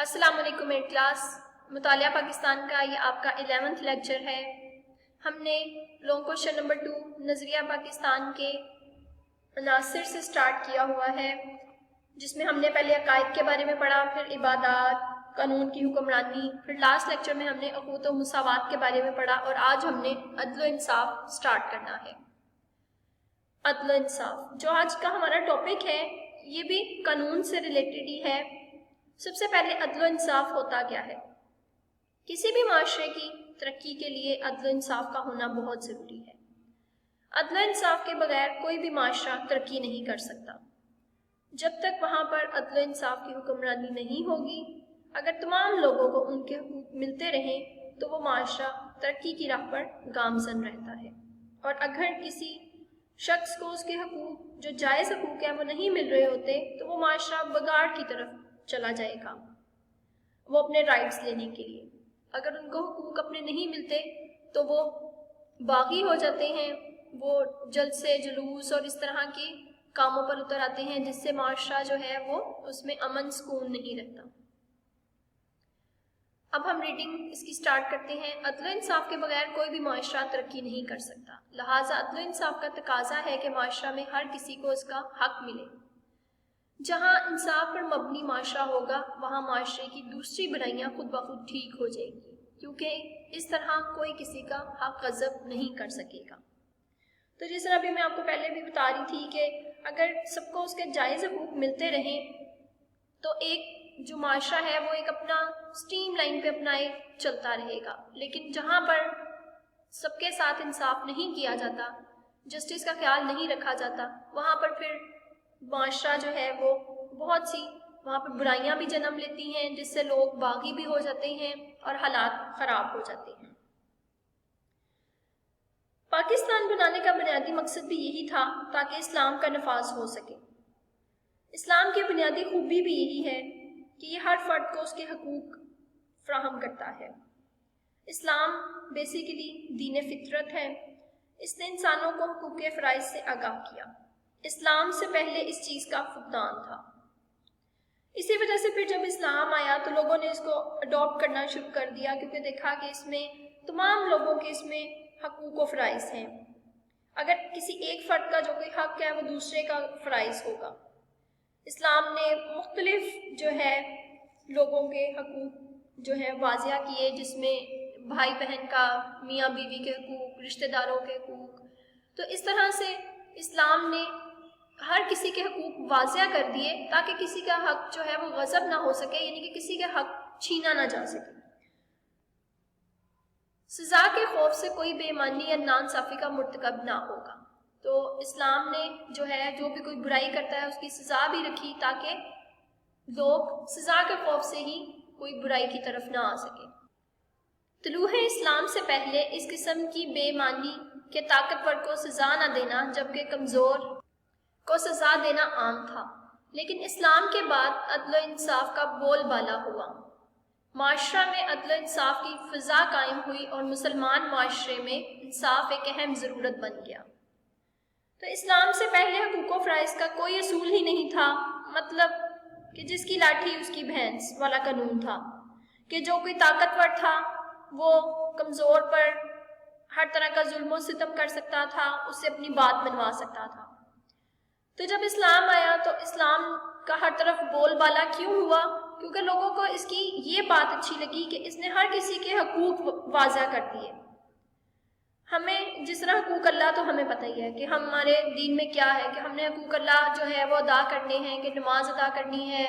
السلام علیکم میری کلاس. مطالعہ پاکستان کا یہ آپ کا 11واں لیکچر ہے. ہم نے لانگ کوشچن نمبر 2 نظریہ پاکستان کے عناصر سے سٹارٹ کیا ہوا ہے، جس میں ہم نے پہلے عقائد کے بارے میں پڑھا، پھر عبادات، قانون کی حکمرانی، پھر لاسٹ لیکچر میں ہم نے اخوت و مساوات کے بارے میں پڑھا، اور آج ہم نے عدل و انصاف سٹارٹ کرنا ہے. عدل و انصاف جو آج کا ہمارا ٹاپک ہے، یہ بھی قانون سے ریلیٹڈ ہی ہے. سب سے پہلے عدل و انصاف ہوتا کیا ہے؟ کسی بھی معاشرے کی ترقی کے لیے عدل و انصاف کا ہونا بہت ضروری ہے. عدل و انصاف کے بغیر کوئی بھی معاشرہ ترقی نہیں کر سکتا. جب تک وہاں پر عدل و انصاف کی حکمرانی نہیں ہوگی، اگر تمام لوگوں کو ان کے حقوق ملتے رہیں تو وہ معاشرہ ترقی کی راہ پر گامزن رہتا ہے. اور اگر کسی شخص کو اس کے حقوق جو جائز حقوق ہیں وہ نہیں مل رہے ہوتے تو وہ معاشرہ بگاڑ کی طرف چلا جائے گا. وہ اپنے رائٹس لینے کے لیے اگر ان کو حقوق اپنے نہیں ملتے تو وہ باغی ہو جاتے ہیں، وہ جلد سے جلوس اور اس طرح کے کاموں پر اتر آتے ہیں، جس سے معاشرہ جو ہے وہ اس میں امن سکون نہیں رہتا. اب ہم ریڈنگ اس کی سٹارٹ کرتے ہیں. عدل و انصاف کے بغیر کوئی بھی معاشرہ ترقی نہیں کر سکتا، لہٰذا عدل و انصاف کا تقاضا ہے کہ معاشرہ میں ہر کسی کو اس کا حق ملے. جہاں انصاف پر مبنی معاشرہ ہوگا وہاں معاشرے کی دوسری برائیاں خود بخود ٹھیک ہو جائیں گی، کیونکہ اس طرح کوئی کسی کا حق غصب نہیں کر سکے گا. تو جس طرح بھی میں آپ کو پہلے بھی بتا رہی تھی کہ اگر سب کو اس کے جائز حقوق ملتے رہیں تو ایک جو معاشرہ ہے وہ ایک اپنا سٹریم لائن پہ اپنا ایک چلتا رہے گا. لیکن جہاں پر سب کے ساتھ انصاف نہیں کیا جاتا، جسٹس کا خیال نہیں رکھا جاتا، وہاں پر پھر معاشرہ جو ہے وہ بہت سی وہاں پر برائیاں بھی جنم لیتی ہیں، جس سے لوگ باغی بھی ہو جاتے ہیں اور حالات خراب ہو جاتے ہیں. پاکستان بنانے کا بنیادی مقصد بھی یہی تھا تاکہ اسلام کا نفاذ ہو سکے. اسلام کی بنیادی خوبی بھی یہی ہے کہ یہ ہر فرد کو اس کے حقوق فراہم کرتا ہے. اسلام بیسیکلی دین فطرت ہے. اس نے انسانوں کو حقوق کے فرائض سے آگاہ کیا. اسلام سے پہلے اس چیز کا فقدان تھا. اسی وجہ سے پھر جب اسلام آیا تو لوگوں نے اس کو اڈاپٹ کرنا شروع کر دیا، کیونکہ دیکھا کہ اس میں تمام لوگوں کے اس میں حقوق و فرائض ہیں. اگر کسی ایک فرد کا جو کوئی حق ہے وہ دوسرے کا فرائض ہوگا. اسلام نے مختلف جو ہے لوگوں کے حقوق جو ہے واضح کیے، جس میں بھائی بہن کا، میاں بیوی کے حقوق، رشتہ داروں کے حقوق. تو اس طرح سے اسلام نے ہر کسی کے حقوق واضح کر دیے تاکہ کسی کا حق جو ہے وہ غصب نہ ہو سکے، یعنی کہ کسی کا حق چھینا نہ جا سکے. سزا کے خوف سے کوئی بے ایمانی یا ناانصافی کا مرتکب نہ ہوگا. تو اسلام نے جو ہے جو بھی کوئی برائی کرتا ہے اس کی سزا بھی رکھی تاکہ لوگ سزا کے خوف سے ہی کوئی برائی کی طرف نہ آ سکے. طلوع اسلام سے پہلے اس قسم کی بے ایمانی کے طاقتور کو سزا نہ دینا جبکہ کمزور کو سزا دینا عام تھا. لیکن اسلام کے بعد عدل و انصاف کا بول بالا ہوا. معاشرہ میں عدل و انصاف کی فضا قائم ہوئی اور مسلمان معاشرے میں انصاف ایک اہم ضرورت بن گیا. تو اسلام سے پہلے حقوق و فرائض کا کوئی اصول ہی نہیں تھا. مطلب کہ جس کی لاٹھی اس کی بھینس والا قانون تھا کہ جو کوئی طاقتور تھا وہ کمزور پر ہر طرح کا ظلم و ستم کر سکتا تھا، اس سے اپنی بات منوا سکتا تھا. تو جب اسلام آیا تو اسلام کا ہر طرف بول بالا کیوں ہوا؟ کیونکہ لوگوں کو اس کی یہ بات اچھی لگی کہ اس نے ہر کسی کے حقوق واضح کر دیے. ہمیں جس طرح حقوق اللہ تو ہمیں پتہ ہی ہے کہ ہمارے دین میں کیا ہے کہ ہم نے حقوق اللہ جو ہے وہ ادا کرنے ہیں، کہ نماز ادا کرنی ہے،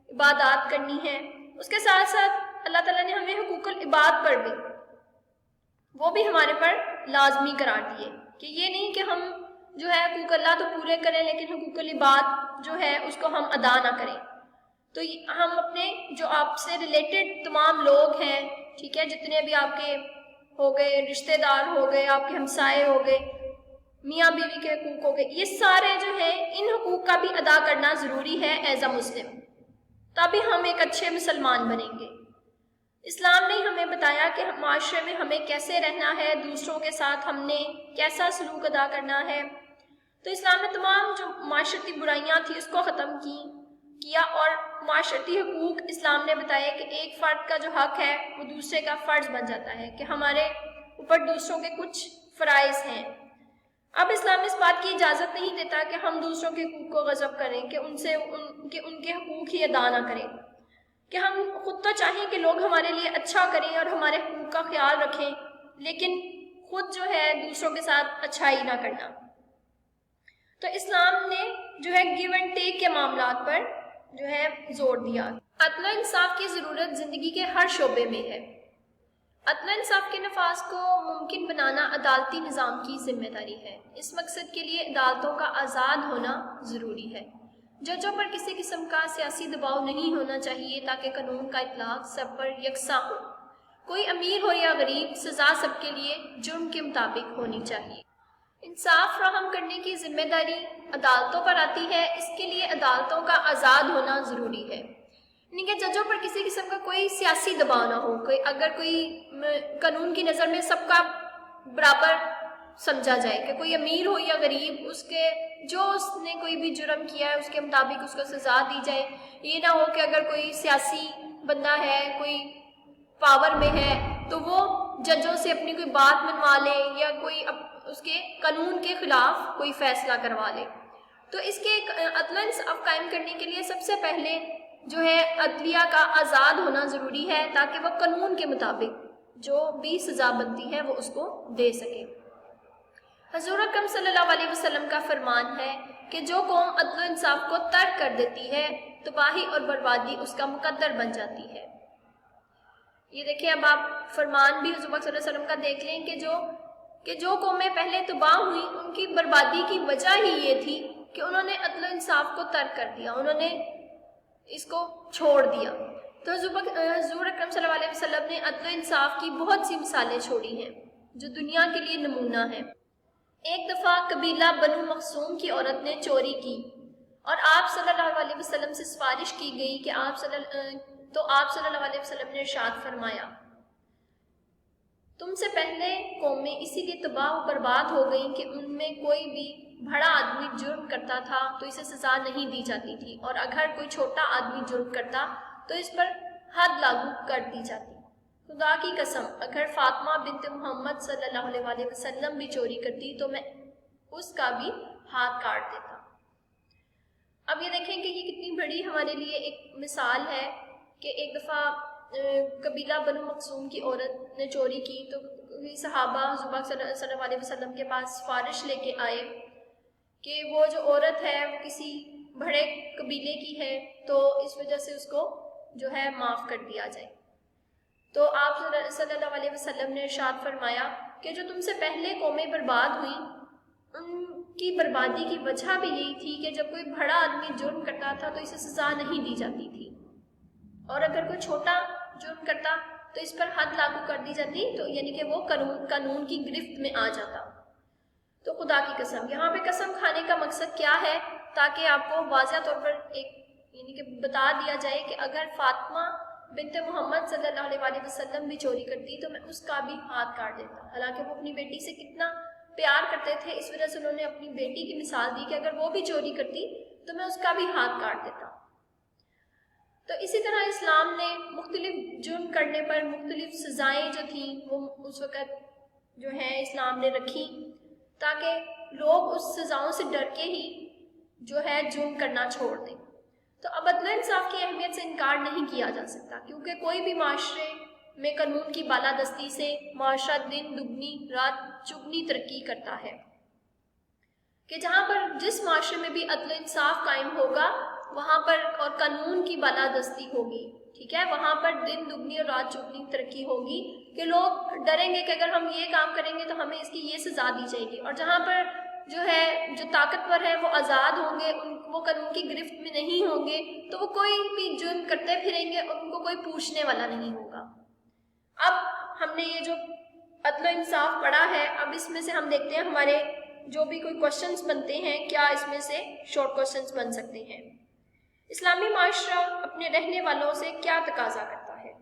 عبادات کرنی ہے. اس کے ساتھ ساتھ اللہ تعالیٰ نے ہمیں حقوق العباد پر بھی وہ بھی ہمارے پر لازمی قرار دیے کہ یہ نہیں کہ ہم جو ہے حقوق اللہ تو پورے کریں لیکن حقوق العباد جو ہے اس کو ہم ادا نہ کریں. تو ہم اپنے جو آپ سے ریلیٹڈ تمام لوگ ہیں، ٹھیک ہے، جتنے بھی آپ کے ہو گئے، رشتہ دار ہو گئے، آپ کے ہمسائے ہو گئے، میاں بیوی کے حقوق ہو گئے، یہ سارے جو ہیں ان حقوق کا بھی ادا کرنا ضروری ہے ایز اے مسلم، تبھی ہم ایک اچھے مسلمان بنیں گے. اسلام نے ہمیں بتایا کہ معاشرے میں ہمیں کیسے رہنا ہے، دوسروں کے ساتھ ہم نے کیسا سلوک ادا کرنا ہے. تو اسلام نے تمام جو معاشرتی برائیاں تھیں اس کو ختم کی. کیا، اور معاشرتی حقوق اسلام نے بتایا کہ ایک فرد کا جو حق ہے وہ دوسرے کا فرض بن جاتا ہے، کہ ہمارے اوپر دوسروں کے کچھ فرائض ہیں۔ اب اسلام اس بات کی اجازت نہیں دیتا کہ ہم دوسروں کے حقوق کو غصب کریں، کہ ان کے حقوق ہی ادا نہ کریں، کہ ہم خود تو چاہیں کہ لوگ ہمارے لیے اچھا کریں اور ہمارے حقوق کا خیال رکھیں، لیکن خود جو ہے دوسروں کے ساتھ اچھائی نہ کرنا۔ تو اسلام نے جو ہے گیو اینڈ ٹیک کے معاملات پر جو ہے زور دیا۔ عدل و انصاف کی ضرورت زندگی کے ہر شعبے میں ہے۔ عدل و انصاف کے نفاذ کو ممکن بنانا عدالتی نظام کی ذمہ داری ہے۔ اس مقصد کے لیے عدالتوں کا آزاد ہونا ضروری ہے۔ ججوں پر کسی قسم کا سیاسی دباؤ نہیں ہونا چاہیے تاکہ قانون کا اطلاق سب پر یکساں ہو۔ کوئی امیر ہو یا غریب، سزا سب کے لیے جرم کے مطابق ہونی چاہیے۔ انصاف فراہم کرنے کی ذمہ داری عدالتوں پر آتی ہے، اس کے لیے عدالتوں کا آزاد ہونا ضروری ہے، یعنی کہ ججوں پر کسی قسم کا کوئی سیاسی دباؤ نہ ہو۔ اگر کوئی قانون کی نظر میں سب کا برابر سمجھا جائے کہ کوئی امیر ہو یا غریب، اس نے کوئی بھی جرم کیا ہے اس کے مطابق اس کو سزا دی جائے۔ یہ نہ ہو کہ اگر کوئی سیاسی بندہ ہے، کوئی پاور میں ہے، تو وہ ججوں سے اپنی کوئی بات منوا لے یا کوئی اس کے قانون کے خلاف کوئی فیصلہ کروا لے۔ تو اس کے عدل و انصاف قائم کرنے کے لیے سب سے پہلے جو ہے عدلیہ کا آزاد ہونا ضروری ہے، تاکہ وہ قانون کے مطابق جو بھی سزا بنتی ہے وہ اس کو دے سکے۔ حضور اکرم صلی اللہ علیہ وسلم کا فرمان ہے کہ جو قوم عدل و انصاف کو ترک کر دیتی ہے، تباہی اور بربادی اس کا مقدر بن جاتی ہے۔ یہ دیکھیں، اب آپ فرمان بھی حضور صلی اللہ علیہ وسلم کا دیکھ لیں کہ جو قومیں پہلے تباہ ہوئیں ان کی بربادی کی وجہ ہی یہ تھی کہ انہوں نے عدل و انصاف کو ترک کر دیا، انہوں نے اس کو چھوڑ دیا۔ تو حضور اکرم صلی اللہ علیہ وسلم نے عدل و انصاف کی بہت سی مثالیں چھوڑی ہیں جو دنیا کے لیے نمونہ ہیں۔ ایک دفعہ قبیلہ بنو مخزوم کی عورت نے چوری کی اور آپ صلی اللہ علیہ وسلم سے سفارش کی گئی کہ آپ صلی اللہ علیہ وسلم نے ارشاد فرمایا، تم سے پہلے قومیں اسی لیے تباہ و برباد ہو گئیں کہ ان میں کوئی بھی بڑا آدمی جرم کرتا تھا تو اسے سزا نہیں دی جاتی تھی، اور اگر کوئی چھوٹا آدمی جرم کرتا تو اس پر حد لاگو کر دی جاتی۔ خدا کی قسم، اگر فاطمہ بنت محمد صلی اللہ علیہ وسلم بھی چوری کرتی تو میں اس کا بھی ہاتھ کاٹ دیتا۔ اب یہ دیکھیں کہ یہ کتنی بڑی ہمارے لیے ایک مثال ہے کہ ایک دفعہ قبیلہ بنو مخزوم کی عورت نے چوری کی تو صحابہ حضور صلی اللہ علیہ وسلم کے پاس سفارش لے کے آئے کہ وہ جو عورت ہے وہ کسی بڑے قبیلے کی ہے، تو اس وجہ سے اس کو جو ہے معاف کر دیا جائے۔ تو آپ صلی اللہ علیہ وسلم نے ارشاد فرمایا کہ جو تم سے پہلے قومیں برباد ہوئیں ان کی بربادی کی وجہ بھی یہی تھی کہ جب کوئی بڑا آدمی جرم کرتا تھا تو اسے سزا نہیں دی جاتی تھی، اور اگر کوئی چھوٹا جرم کرتا تو اس پر حد لاگو کر دی جاتی، تو یعنی کہ وہ قانون کی گرفت میں آ جاتا۔ تو خدا کی قسم، یہاں پہ قسم کھانے کا مقصد کیا ہے؟ تاکہ آپ کو واضح طور پر ایک یعنی کہ بتا دیا جائے کہ اگر فاطمہ بنت محمد صلی اللہ علیہ وسلم بھی چوری کرتی تو میں اس کا بھی ہاتھ کاٹ دیتا۔ حالانکہ وہ اپنی بیٹی سے کتنا پیار کرتے تھے، اس وجہ سے انہوں نے اپنی بیٹی کی مثال دی کہ اگر وہ بھی چوری کرتی تو میں اس کا بھی ہاتھ کاٹ دیتا۔ تو اسی طرح اسلام نے مختلف جرم کرنے پر مختلف سزائیں جو تھیں وہ اس وقت جو ہیں اسلام نے رکھی، تاکہ لوگ اس سزاؤں سے ڈر کے ہی جو ہے جرم کرنا چھوڑ دیں۔ تو اب عدل و انصاف کی اہمیت سے انکار نہیں کیا جا سکتا، کیونکہ کوئی بھی معاشرے میں قانون کی بالادستی سے معاشرہ دن دگنی رات چگنی ترقی کرتا ہے، کہ جہاں پر جس معاشرے میں بھی عدل و انصاف قائم ہوگا وہاں پر اور قانون کی بالادستی ہوگی، ٹھیک ہے، وہاں پر دن دگنی اور رات چگنی ترقی ہوگی کہ لوگ ڈریں گے کہ اگر ہم یہ کام کریں گے تو ہمیں اس کی یہ سزا دی جائے گی، اور جہاں پر جو طاقتور ہے وہ آزاد ہوں گے، وہ قانون کی گرفت میں نہیں ہوں گے، تو وہ کوئی بھی جرم کرتے پھریں گے اور ان کو کوئی پوچھنے والا نہیں ہوگا۔ اب ہم نے یہ جو عدل و انصاف پڑھا ہے، اب اس میں سے ہم دیکھتے ہیں ہمارے جو بھی کوئی کوشچنز بنتے ہیں، کیا اس میں سے شارٹ کوشچنز بن سکتے ہیں۔ اسلامی معاشرہ اپنے رہنے والوں سے کیا تقاضا کرتا ہے؟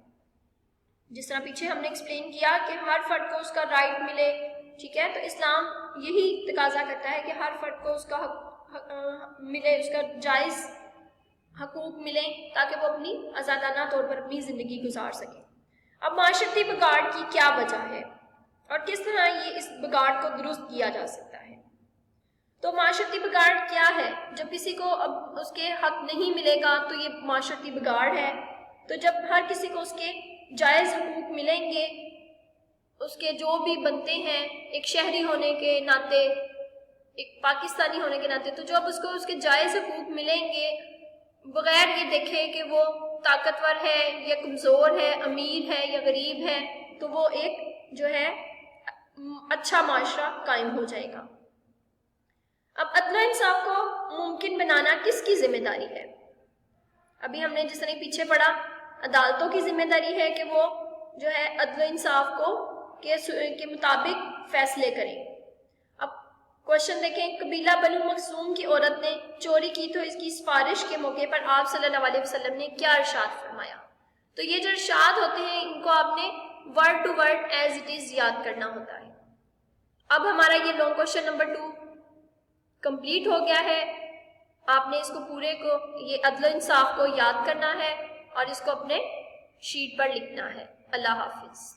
جس طرح پیچھے ہم نے ایکسپلین کیا کہ ہر فرد کو اس کا رائٹ ملے، ٹھیک ہے، تو اسلام یہی تقاضا کرتا ہے کہ ہر فرد کو اس کا حق ملے، اس کا جائز حقوق ملیں تاکہ وہ اپنی آزادانہ طور پر اپنی زندگی گزار سکیں۔ اب معاشرتی بگاڑ کی کیا وجہ ہے اور کس طرح یہ اس بگاڑ کو درست کیا جا سکتا ہے؟ تو معاشرتی بگاڑ کیا ہے؟ جب کسی کو اب اس کے حق نہیں ملے گا تو یہ معاشرتی بگاڑ ہے۔ تو جب ہر کسی کو اس کے جائز حقوق ملیں گے، اس کے جو بھی بنتے ہیں ایک شہری ہونے کے ناطے، ایک پاکستانی ہونے کے ناطے، تو جب اس کو اس کے جائز حقوق ملیں گے بغیر یہ دیکھے کہ وہ طاقتور ہے یا کمزور ہے، امیر ہے یا غریب ہے، تو وہ ایک جو ہے اچھا معاشرہ قائم ہو جائے گا۔ اب عدل و انصاف کو ممکن بنانا کس کی ذمہ داری ہے؟ ابھی ہم نے جس طرح پیچھے پڑھا، عدالتوں کی ذمہ داری ہے کہ وہ جو ہے عدل و انصاف کو کے مطابق فیصلے کریں۔ اب کوشچن دیکھیں، قبیلہ بنو مخزوم کی عورت نے چوری کی تو اس کی سفارش کے موقع پر آپ صلی اللہ علیہ وسلم نے کیا ارشاد فرمایا؟ تو یہ جو ارشاد ہوتے ہیں ان کو آپ نے word to word as it is یاد کرنا ہوتا ہے۔ اب ہمارا یہ لانگ کوشچن نمبر 2 کمپلیٹ ہو گیا ہے۔ آپ نے اس کو پورے کو یہ عدل و انصاف کو یاد کرنا ہے اور اس کو اپنے شیٹ پر لکھنا ہے۔ اللہ حافظ۔